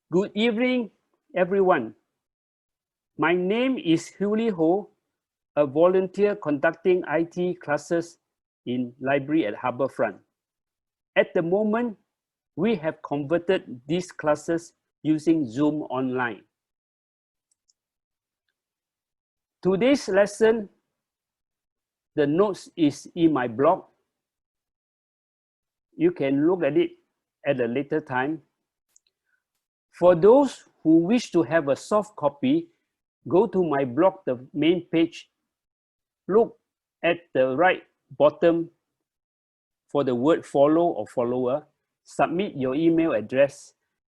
Good evening, everyone. My name is Huli Ho, a volunteer conducting IT classes in library at harbourfront. At the moment, we have converted these classes using Zoom online. Today's lesson, the notes is in my blog. You can look at it at a later time. For those who wish to have a soft copy, go to my blog, the main page. Look at the right bottom for the word follow or follower. Submit your email address,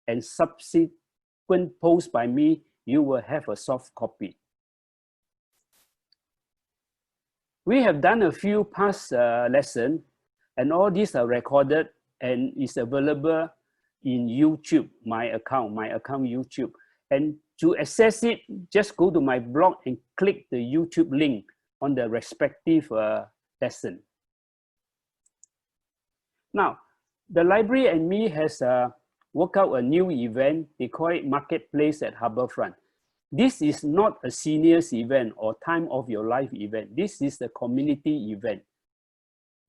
and subsequent posts by me, you will have a soft copy. We have done a few past lessons, and all these are recorded and is available in YouTube, my account YouTube. And to access it, just go to my blog and click the YouTube link on the respective lesson. Now, the library and me has worked out a new event. They call it Marketplace at Harbourfront. This is not a seniors event or time of your life event. This is a community event.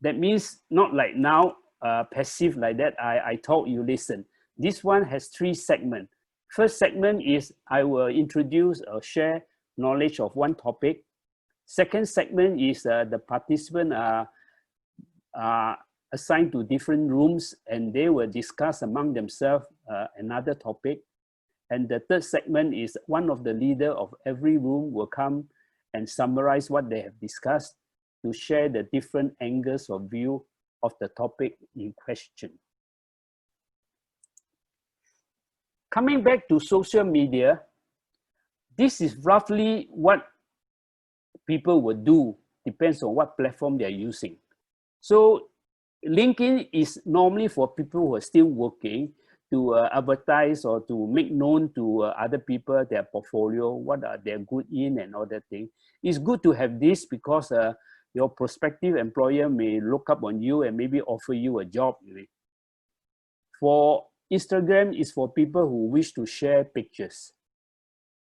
That means not like now, passive like that, I talk, you listen. This one has 3 segments. First segment is I will introduce or share knowledge of one topic. Second segment is the participants are assigned to different rooms and they will discuss among themselves another topic. And the third segment is one of the leader of every room will come and summarize what they have discussed to share the different angles of view of the topic in question. Coming back to social media, this is roughly what people will do, depends on what platform they're using. So LinkedIn is normally for people who are still working to advertise or to make known to other people their portfolio, what are they good in and all that thing. It's good to have this because your prospective employer may look up on you and maybe offer you a job. For Instagram is for people who wish to share pictures.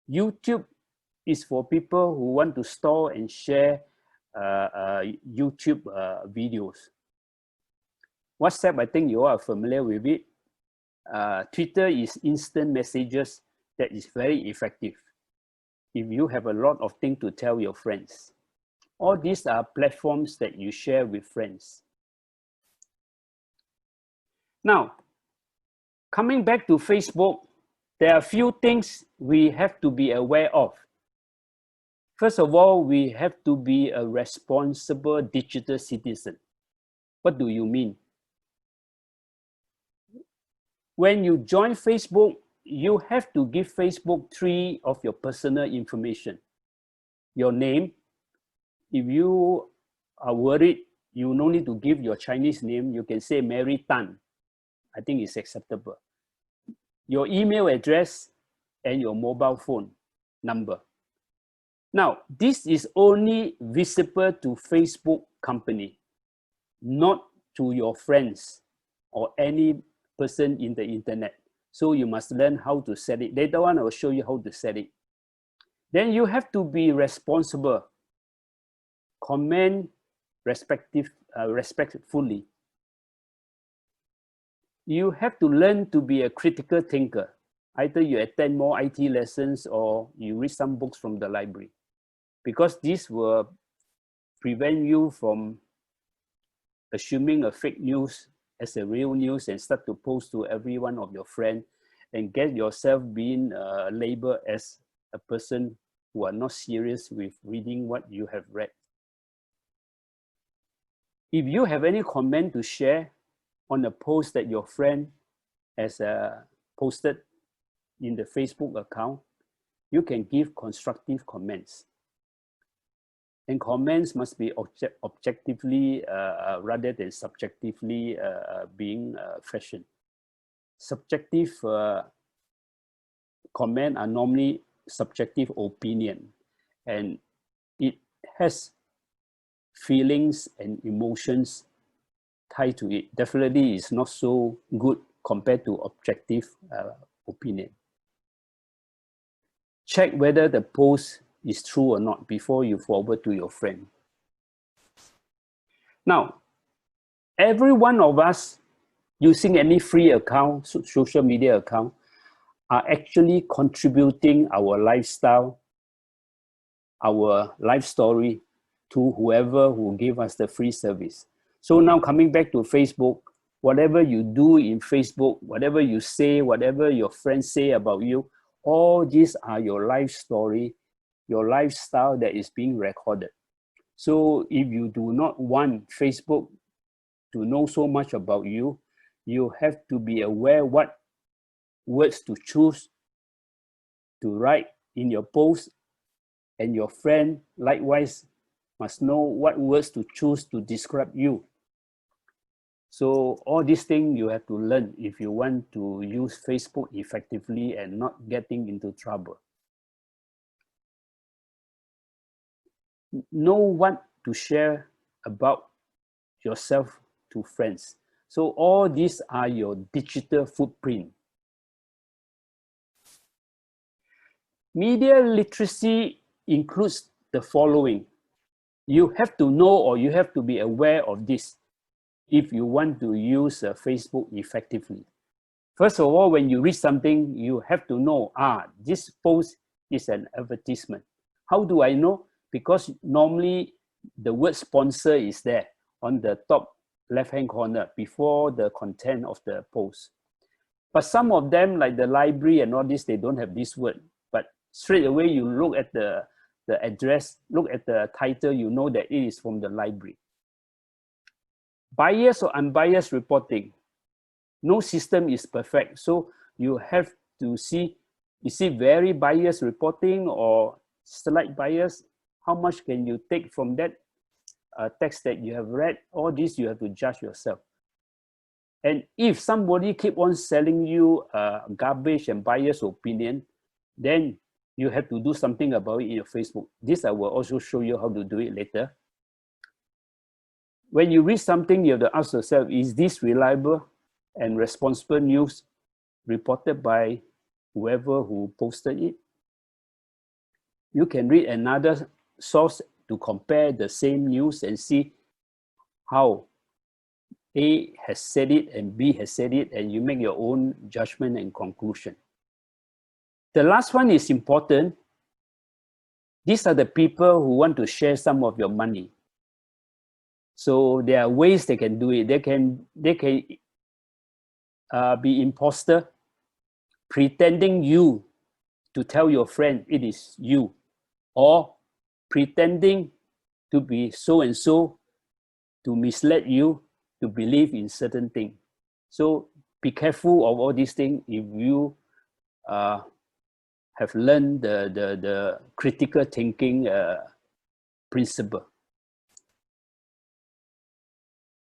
YouTube is for people who want to store and share YouTube videos. WhatsApp, I think you are familiar with it. Twitter is instant messages that is very effective if you have a lot of things to tell your friends. All these are platforms that you share with friends. Now, coming back to Facebook, there are a few things we have to be aware of. First of all, we have to be a responsible digital citizen. What do you mean? When you join Facebook, you have to give Facebook 3 of your personal information. Your name. If you are worried, you no need to give your Chinese name. You can say Mary Tan. I think it's acceptable. Your email address and your mobile phone number. Now, this is only visible to Facebook company, not to your friends or any person in the internet. So you must learn how to set it. Later on, I will show you how to set it. Then you have to be responsible. Comment respectfully. You have to learn to be a critical thinker. Either you attend more IT lessons or you read some books from the library, because this will prevent you from assuming a fake news as a real news and start to post to every one of your friends and get yourself being labeled as a person who are not serious with reading what you have read. If you have any comment to share on a post that your friend has posted in the Facebook account, you can give constructive comments. And comments must be objectively rather than subjectively being fashioned. Subjective comments are normally subjective opinion, and it has feelings and emotions tied to it. Definitely is not so good compared to objective opinion. check whether the post is true or not before you forward to your friend. Now, every one of us using any free account, social media account, are actually contributing our lifestyle, our life story to whoever who gave us the free service. So now coming back to Facebook, whatever you do in Facebook, whatever you say, whatever your friends say about you, all these are your life story, your lifestyle that is being recorded. So if you do not want Facebook to know so much about you, you have to be aware what words to choose to write in your post, and your friend likewise must know what words to choose to describe you. So all these things you have to learn if you want to use Facebook effectively and not getting into trouble. Know what to share about yourself to friends. So all these are your digital footprint. Media literacy includes the following. You have to know, or you have to be aware of this if you want to use Facebook effectively. First of all, when you read something, you have to know, this post is an advertisement. How do I know? Because normally the word sponsor is there on the top left-hand corner before the content of the post. But some of them, like the library and all this, they don't have this word. But straight away, you look at the address, look at the title, you know that it is from the library. Biased or unbiased reporting. No system is perfect. So you have to see, is it very biased reporting or slight bias? How much can you take from that text that you have read? All this you have to judge yourself. And if somebody keep on selling you garbage and biased opinion, then you have to do something about it in your Facebook. This I will also show you how to do it later. When you read something, you have to ask yourself, is this reliable and responsible news reported by whoever who posted it? You can read another source to compare the same news and see how A has said it and B has said it, and you make your own judgment and conclusion. The last one is important. These are the people who want to share some of your money. So there are ways they can do it. They can be imposter, pretending you to tell your friend it is you, or pretending to be so-and-so to mislead you to believe in certain things. So be careful of all these things if you have learned the critical thinking principle.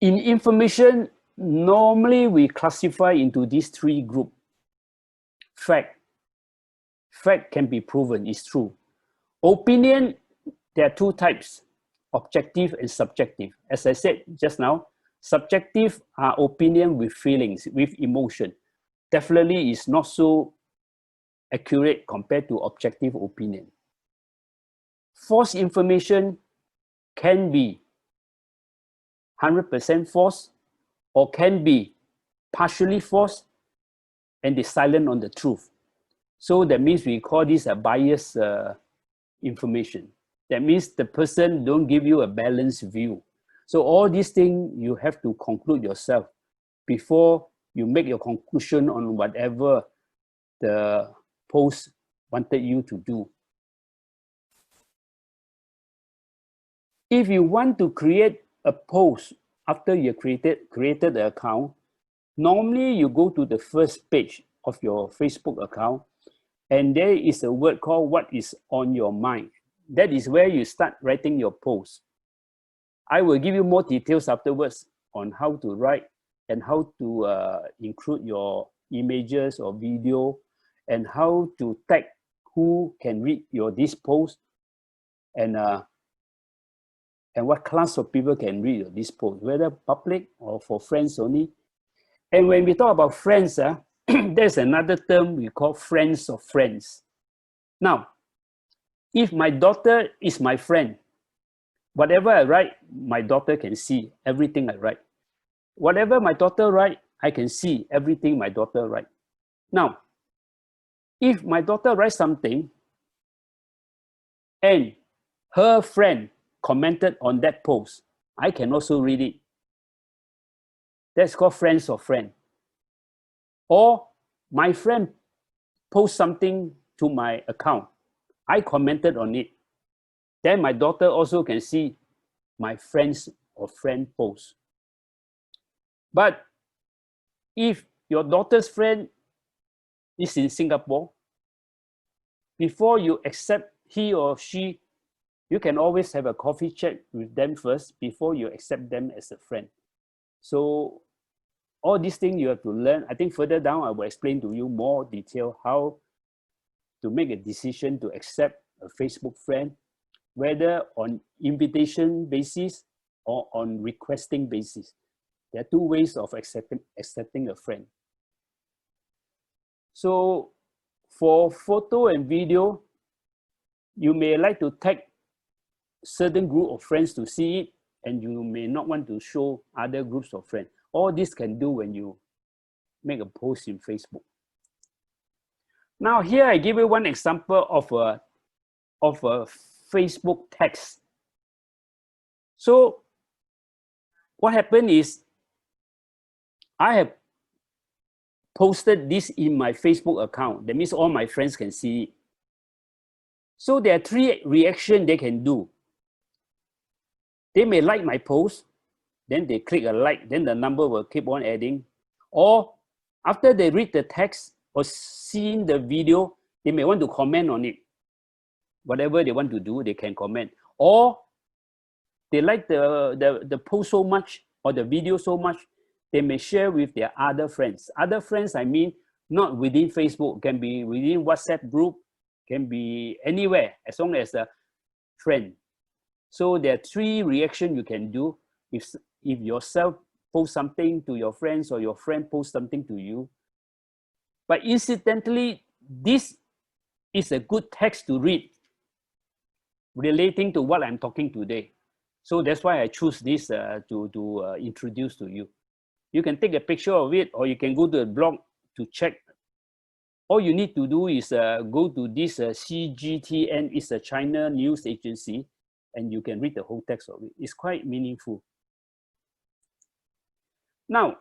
In information, normally we classify into these three groups. Fact. Fact can be proven, it's true. Opinion, there are two types, objective and subjective. As I said just now, subjective are opinion with feelings, with emotion. Definitely is not so accurate compared to objective opinion. False information can be 100% false or can be partially false and is silent on the truth. So that means we call this a biased information. That means the person don't give you a balanced view. So all these things you have to conclude yourself before you make your conclusion on whatever the post wanted you to do. If you want to create a post after you created the account, normally you go to the first page of your Facebook account, and there is a word called what is on your mind. That is where you start writing your post. I will give you more details afterwards on how to write and how to include your images or video and how to tag who can read this post and what class of people can read this post, whether public or for friends only. And when we talk about friends, there's another term we call friends of friends. Now, If my daughter is my friend, whatever I write, my daughter can see everything I write. Whatever my daughter write, I can see everything my daughter write. Now, if my daughter writes something and her friend commented on that post, I can also read it. That's called friends of friend. Or my friend post something to my account. I commented on it. Then my daughter also can see my friends or friend post. But if your daughter's friend is in Singapore, before you accept he or she, you can always have a coffee chat with them first before you accept them as a friend. So all these things you have to learn. I think further down, I will explain to you more detail how to make a decision to accept a Facebook friend, whether on invitation basis or on requesting basis. There are two ways of accepting a friend. So for photo and video, you may like to tag certain group of friends to see it, and you may not want to show other groups of friends. All this can do when you make a post in Facebook. Now here I give you one example of a Facebook text. So what happened is I have posted this in my Facebook account. That means all my friends can see it. So there are three reactions they can do. They may like my post, then they click a like, then the number will keep on adding. Or after they read the text or seeing the video, they may want to comment on it. Whatever they want to do, they can comment. Or they like the post so much or the video so much, they may share with their other friends. Other friends, I mean, not within Facebook, can be within WhatsApp group, can be anywhere, as long as a friend. So there are three reactions you can do. If yourself post something to your friends or your friend post something to you. But incidentally, this is a good text to read relating to what I'm talking today. So that's why I choose this to introduce to you. You can take a picture of it, or you can go to the blog to check. All you need to do is go to this CGTN, it's a China news agency, and you can read the whole text of it. It's quite meaningful. Now,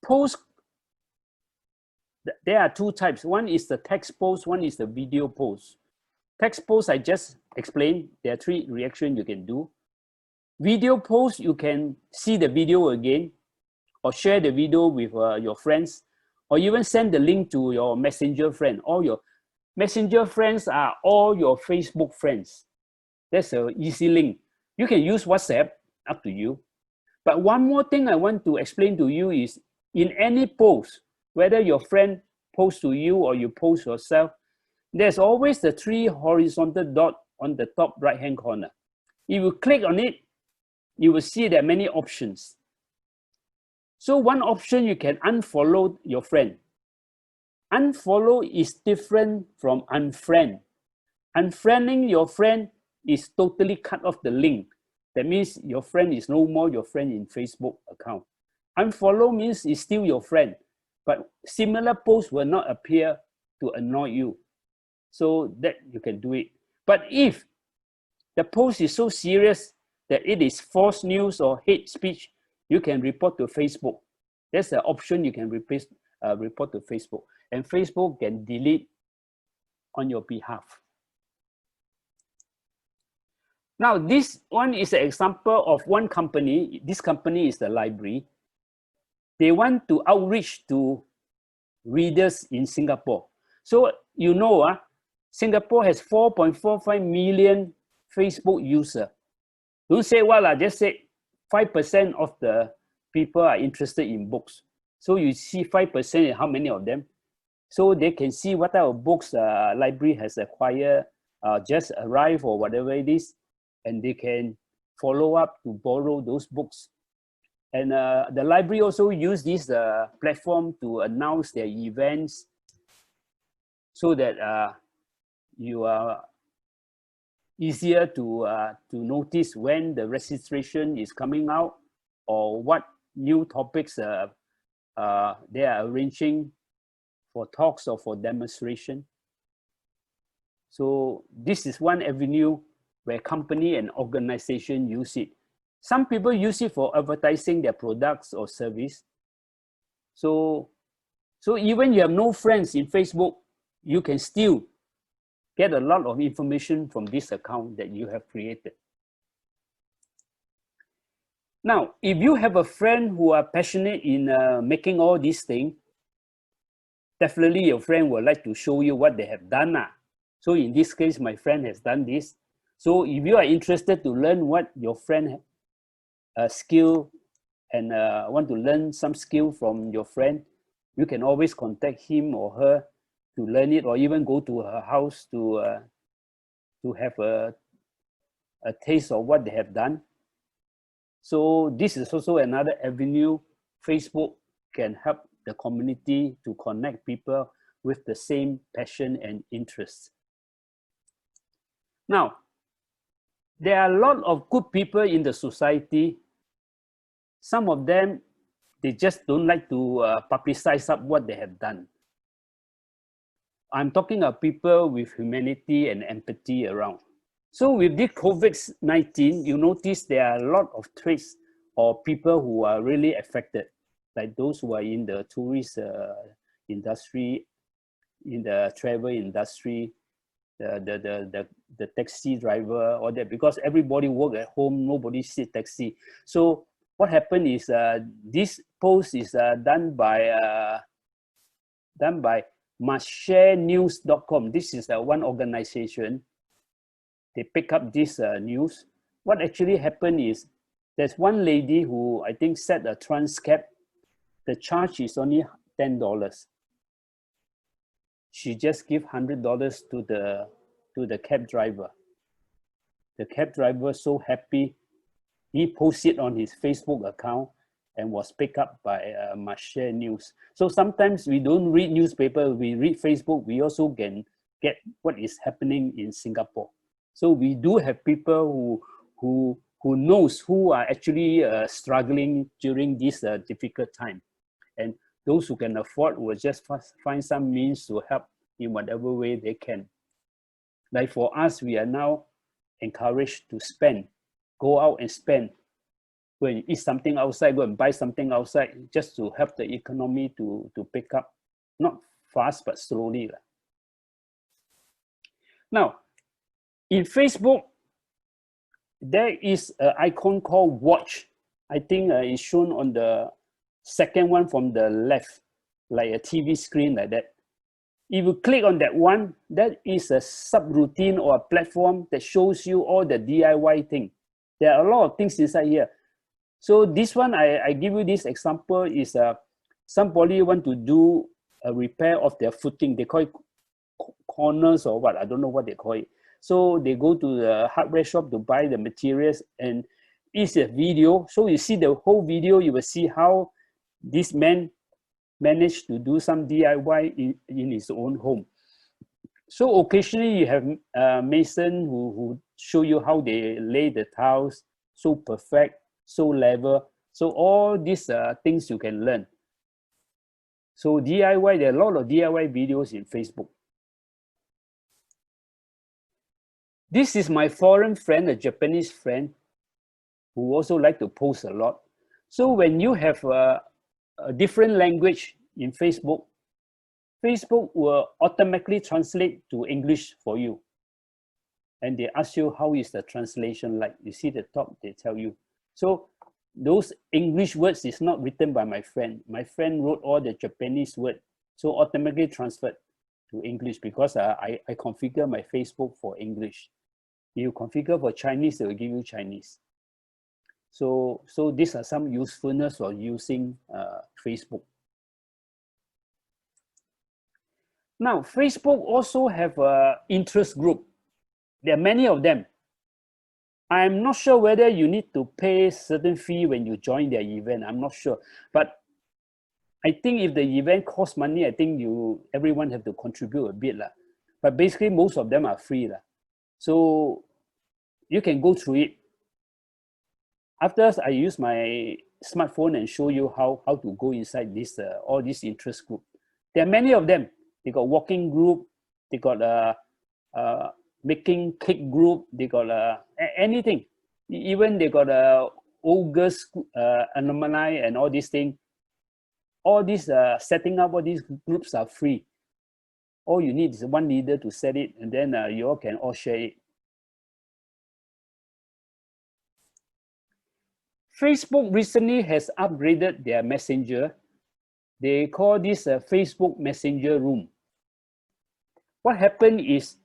post, there are two types. One is the text post, one is the video post. Text post, I just explained, there are three reactions you can do. Video post, you can see the video again, or share the video with your friends, or even send the link to your messenger friend. All your messenger friends are all your Facebook friends. That's an easy link. You can use WhatsApp, up to you. But one more thing I want to explain to you is, in any post, whether your friend posts to you or you post yourself, there's always the three horizontal dots on the top right-hand corner. If you click on it, you will see there are many options. So one option, you can unfollow your friend. Unfollow is different from unfriend. Unfriending your friend is totally cut off the link. That means your friend is no more your friend in Facebook account. Unfollow means it's still your friend, but similar posts will not appear to annoy you. So that you can do it. But if the post is so serious that it is false news or hate speech, you can report to Facebook. That's the option you can report to Facebook. And Facebook can delete on your behalf. Now, this one is an example of one company. This company is the library. They want to outreach to readers in Singapore. So, you know, Singapore has 4.45 million Facebook users. Don't say what, just say 5% of the people are interested in books. So you see 5%, how many of them? So they can see what type of books library has acquired, just arrived or whatever it is, and they can follow up to borrow those books. And the library also use this platform to announce their events, so that you are easier to notice when the registration is coming out or what new topics they are arranging for talks or for demonstration. So this is one avenue where company and organization use it. Some people use it for advertising their products or service. So even you have no friends in Facebook, you can still get a lot of information from this account that you have created. Now, if you have a friend who are passionate in making all these things, definitely your friend would like to show you what they have done. So in this case, my friend has done this. So if you are interested to learn what your friend skill and want to learn some skill from your friend, you can always contact him or her to learn it, or even go to her house to have a taste of what they have done. So this is also another avenue. Facebook can help the community to connect people with the same passion and interests. Now, there are a lot of good people in the society. Some of them, they just don't like to publicize up what they have done. I'm talking of people with humanity and empathy around. So with this COVID-19, you notice there are a lot of traits or people who are really affected, like those who are in the tourist industry, in the travel industry, the taxi driver, or that, because everybody work at home, nobody sit taxi. So what happened is this post is done by mustsharenews.com. This is one organization. They pick up this news. What actually happened is there's one lady who I think set a trans cab. The charge is only $10. She just give $100 to the cab driver. The cab driver was so happy. He posted on his Facebook account and was picked up by Must Share News. So sometimes we don't read newspaper, we read Facebook. We also can get what is happening in Singapore. So we do have people who knows who are actually struggling during this difficult time. And those who can afford will just find some means to help in whatever way they can. Like for us, we are now encouraged to spend, go out and spend. When you eat something outside, go and buy something outside, just to help the economy to pick up, not fast, but slowly. Now, in Facebook, there is an icon called watch. I think it's shown on the second one from the left, like a TV screen like that. If you click on that one, that is a subroutine or a platform that shows you all the DIY thing. There are a lot of things inside here. So this one, I give you this example is somebody want to do a repair of their footing. They call it corners or what, I don't know what they call it. So they go to the hardware shop to buy the materials, and it's a video. So you see the whole video, you will see how this man managed to do some DIY in his own home. So occasionally you have mason who show you how they lay the tiles, so perfect, so level. So all these things you can learn. So DIY, there are a lot of DIY videos in Facebook. This is my foreign friend, a Japanese friend, who also like to post a lot. So when you have a different language in Facebook, Facebook will automatically translate to English for you. And they ask you, how is the translation like? You see the top, they tell you. So those English words is not written by my friend. My friend wrote all the Japanese words, so automatically transferred to English, because I configure my Facebook for English. If you configure for Chinese, they will give you Chinese. So these are some usefulness of using Facebook. Now, Facebook also have an interest group. There are many of them. I'm not sure whether you need to pay certain fee when you join their event. I'm not sure. But I think if the event costs money, I think everyone have to contribute a bit. But basically, most of them are free. So you can go through it. After I use my smartphone and show you how to go inside this all these interest group. There are many of them. They got walking group, they got making cake group, they got anything. Even they got old girls alumni and all these things. All these setting up all these groups are free. All you need is one leader to set it, and then you all can all share it. Facebook recently has upgraded their messenger. They call this a Facebook Messenger Room. What happened is,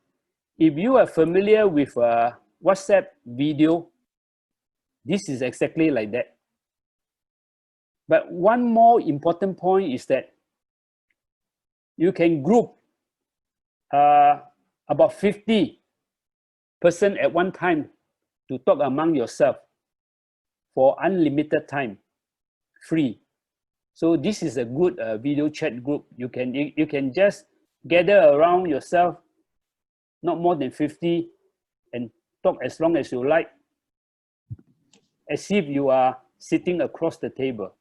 if you are familiar with WhatsApp video, this is exactly like that. But one more important point is that you can group about 50 person at one time to talk among yourself for unlimited time, free. So this is a good video chat group. You can just gather around yourself, not more than 50, and talk as long as you like, as if you are sitting across the table,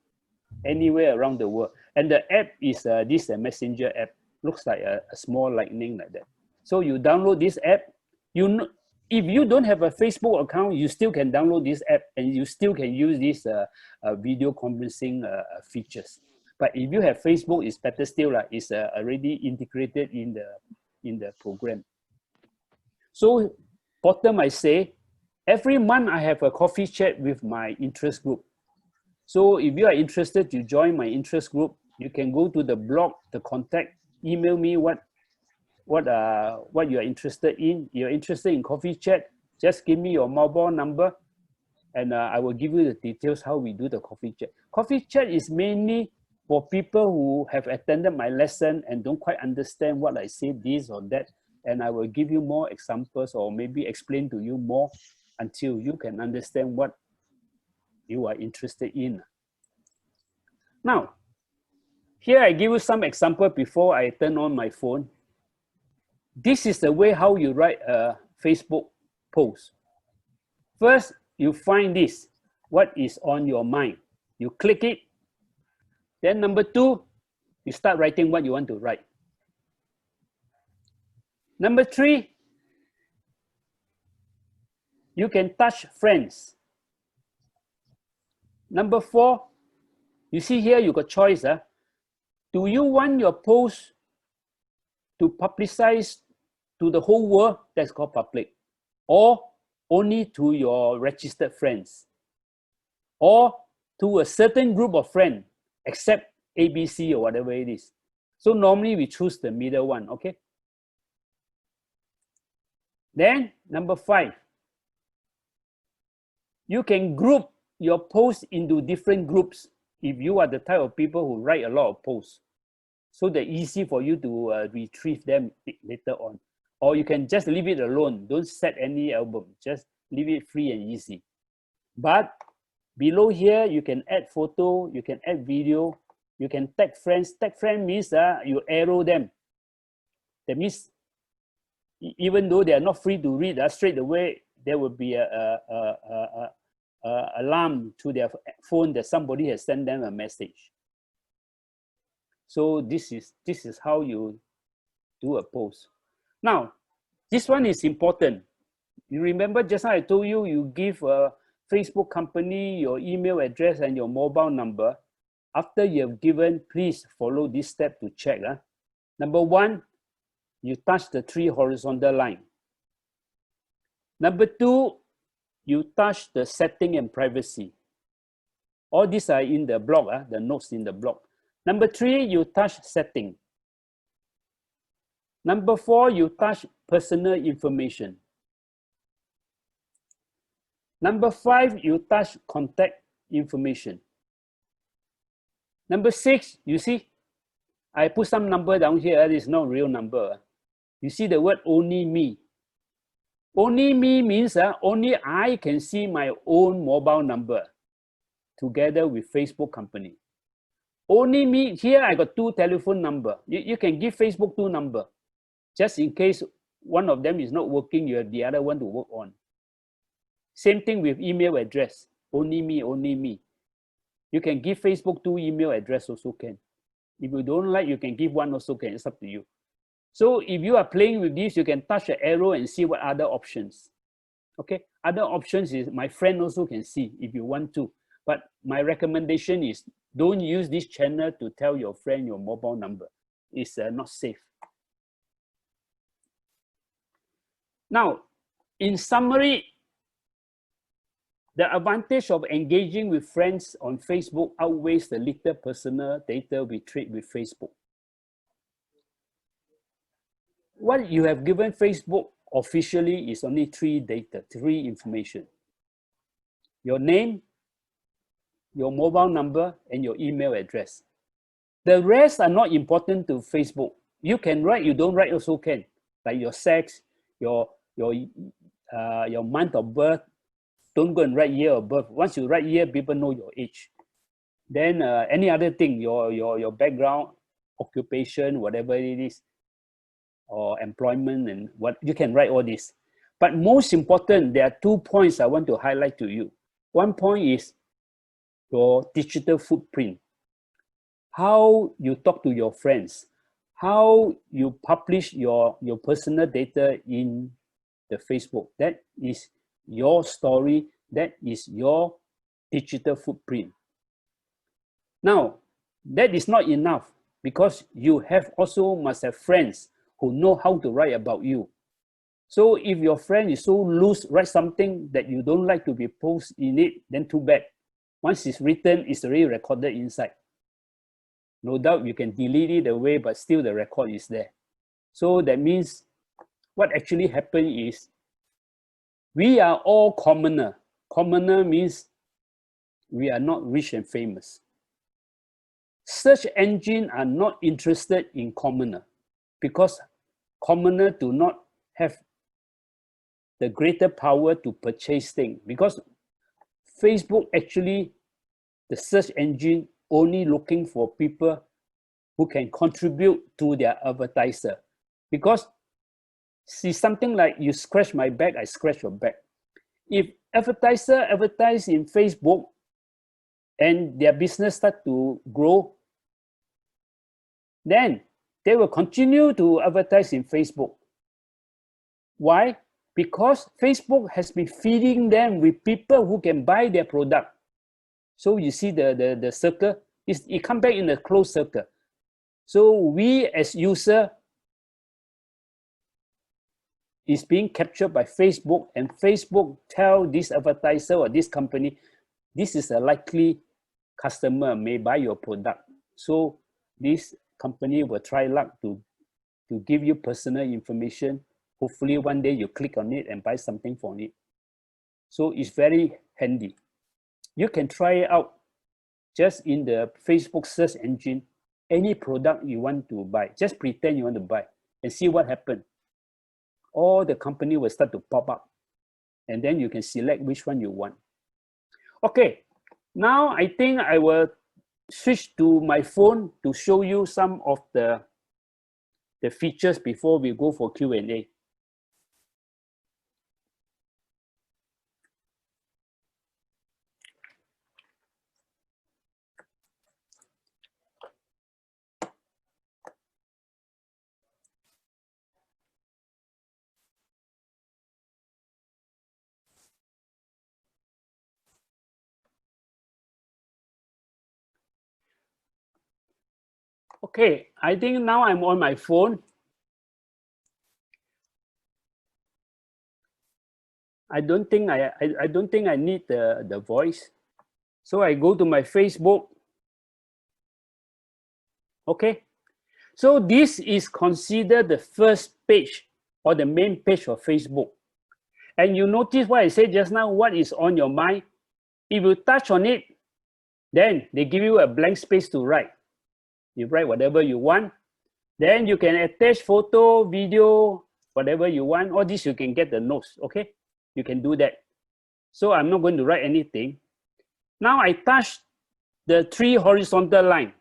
anywhere around the world. And the app is this messenger app. Looks like a small lightning like that. So you download this app. If you don't have a Facebook account, you still can download this app and you still can use these video conferencing features. But if you have Facebook, it's better still. It's already integrated in the program. So bottom I say, every month I have a coffee chat with my interest group. So if you are interested to join my interest group, you can go to the blog, the contact, email me what you are interested in. You're interested in coffee chat, just give me your mobile number and I will give you the details how we do the coffee chat. Coffee chat is mainly for people who have attended my lesson and don't quite understand what I say, this or that, and I will give you more examples or maybe explain to you more until you can understand what you are interested in. Now, here I give you some example before I turn on my phone. This is the way how you write a Facebook post. First, you find this, what is on your mind. You click it. Then number two, you start writing what you want to write. Number three, you can touch friends. Number four, you see here you got choice. Do you want your post to publicize to the whole world? That's called public. Or only to your registered friends. Or to a certain group of friends, except ABC or whatever it is. So normally we choose the middle one, okay? Then number five, you can group your posts into different groups if you are the type of people who write a lot of posts. So they're easy for you to retrieve them later on. Or you can just leave it alone. Don't set any album. Just leave it free and easy. But below here, you can add photo, you can add video, you can tag friends. Tag friend means you arrow them. That means even though they are not free to read, straight away there will be a alarm to their phone that somebody has sent them a message. So this is how you do a post. Now, this one is important. You remember just now I told you, you give a Facebook company your email address and your mobile number. After you have given, please follow this step to check. Number one, you touch the three horizontal line. Number two, you touch the setting and privacy. All these are in the blog, the notes in the blog. Number three, you touch setting. Number four, you touch personal information. Number five, you touch contact information. Number six, you see, I put some number down here. It is not real number. You see the word only me. Only me means only I can see my own mobile number together with Facebook company. Only me, here I got two telephone number. You can give Facebook two number. Just in case one of them is not working, you have the other one to work on. Same thing with email address. Only me, only me. You can give Facebook 2 email address also can. If you don't like, you can give one also can. It's up to you. So if you are playing with this, you can touch the arrow and see what other options. Okay, other options is my friend also can see if you want to. But my recommendation is don't use this channel to tell your friend your mobile number. It's not safe. Now, in summary, the advantage of engaging with friends on Facebook outweighs the little personal data we trade with Facebook. What you have given Facebook officially is only 3 data, 3 information. Your name, your mobile number, and your email address. The rest are not important to Facebook. You can write, you don't write also can. Like your sex, your month of birth. Don't go and write year of birth. Once you write year, people know your age. Then any other thing, your background, occupation, whatever it is, or employment, and what you can write all this. But most important, there are 2 points I want to highlight to you. One point is your digital footprint. How you talk to your friends, how you publish your personal data in the Facebook. That is your story, that is your digital footprint. Now, that is not enough because you have also must have friends who know how to write about you. So if your friend is so loose, write something that you don't like to be posted in it, then too bad. Once it's written, it's already recorded inside. No doubt you can delete it away, but still the record is there. So that means what actually happened is we are all commoner. Commoner means we are not rich and famous. Search engines are not interested in commoner because commoner do not have the greater power to purchase things. Because Facebook actually, the search engine only looking for people who can contribute to their advertiser. Because see something like you scratch my back, I scratch your back. If advertiser advertise in Facebook and their business start to grow, then they will continue to advertise in Facebook. Why? Because Facebook has been feeding them with people who can buy their product. So you see the circle, it comes back in a closed circle. So we as user is being captured by Facebook, and Facebook tell this advertiser or this company, this is a likely customer may buy your product. So this company will try luck to give you personal information. Hopefully one day you click on it and buy something from it. So it's very handy. You can try it out just in the Facebook search engine, any product you want to buy. Just pretend you want to buy and see what happens. All the company will start to pop up and then you can select which one you want. Okay, now I think I will switch to my phone to show you some of the features before we go for Q&A. Okay, I think now I'm on my phone. I don't think I need the voice. So I go to my Facebook. Okay, so this is considered the first page or the main page of Facebook. And you notice what I said just now, what is on your mind. If you touch on it, then they give you a blank space to write. You write whatever you want. Then you can attach photo, video, whatever you want. All this you can get the notes, okay? You can do that. So I'm not going to write anything. Now I touch the 3 horizontal line.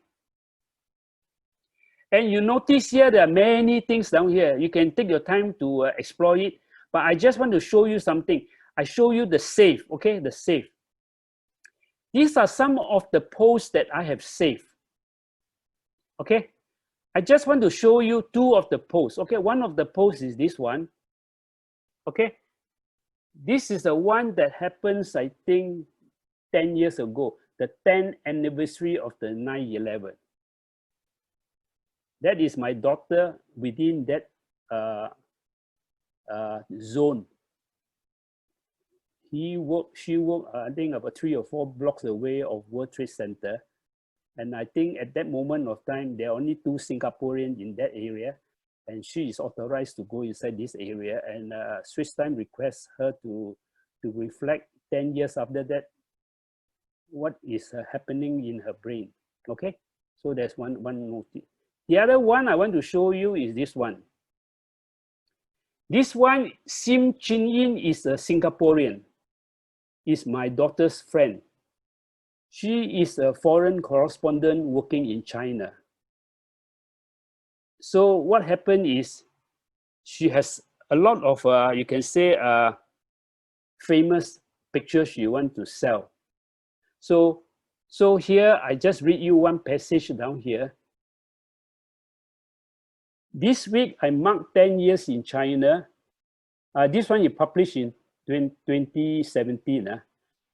And you notice here there are many things down here. You can take your time to explore it. But I just want to show you something. I show you the save, okay, the save. These are some of the posts that I have saved, okay. I just want to show you two of the posts, okay. One of the posts is this one, okay. This is the one that happens, I think, 10 years ago, the 10th anniversary of the 9/11. That is my daughter within that zone. She worked, I think, about 3 or 4 blocks away of World Trade Center. And I think at that moment of time, there are only 2 Singaporeans in that area. And she is authorized to go inside this area. And Swiss Time requests her to reflect 10 years after that, what is happening in her brain, okay? So there's one notice. The other one I want to show you is this one. This one, Sim Chin Yin, is a Singaporean, is my daughter's friend. She is a foreign correspondent working in China. So what happened is she has a lot of, you can say, famous pictures she wants to sell. So here, I just read you one passage down here. This week, I marked 10 years in China. This one you published in 2017.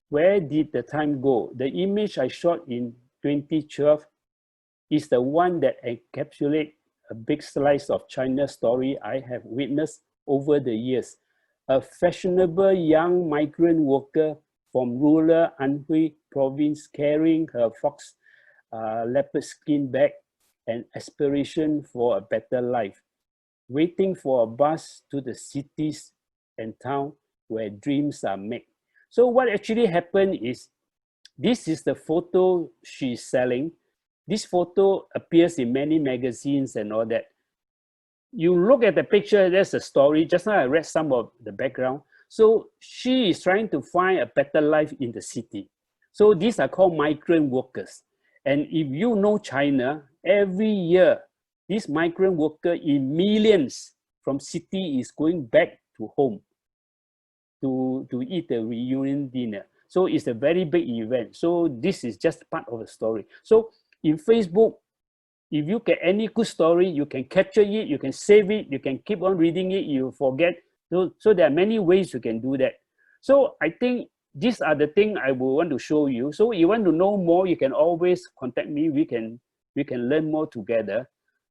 Where did the time go? The image I shot in 2012 is the one that encapsulates a big slice of China's story I have witnessed over the years. A fashionable young migrant worker from rural Anhui province carrying her fox leopard skin bag and aspiration for a better life, waiting for a bus to the cities and town where dreams are made. So what actually happened is, this is the photo she's selling. This photo appears in many magazines and all that. You look at the picture, there's a story. Just now I read some of the background. So she is trying to find a better life in the city. So these are called migrant workers. And if you know China, every year, this migrant worker in millions from city is going back to home to eat a reunion dinner. So it's a very big event. So this is just part of the story. So in Facebook, if you get any good story, you can capture it, you can save it, you can keep on reading it, you forget. So there are many ways you can do that. So I think these are the things I will want to show you. So you want to know more, you can always contact me. We can learn more together.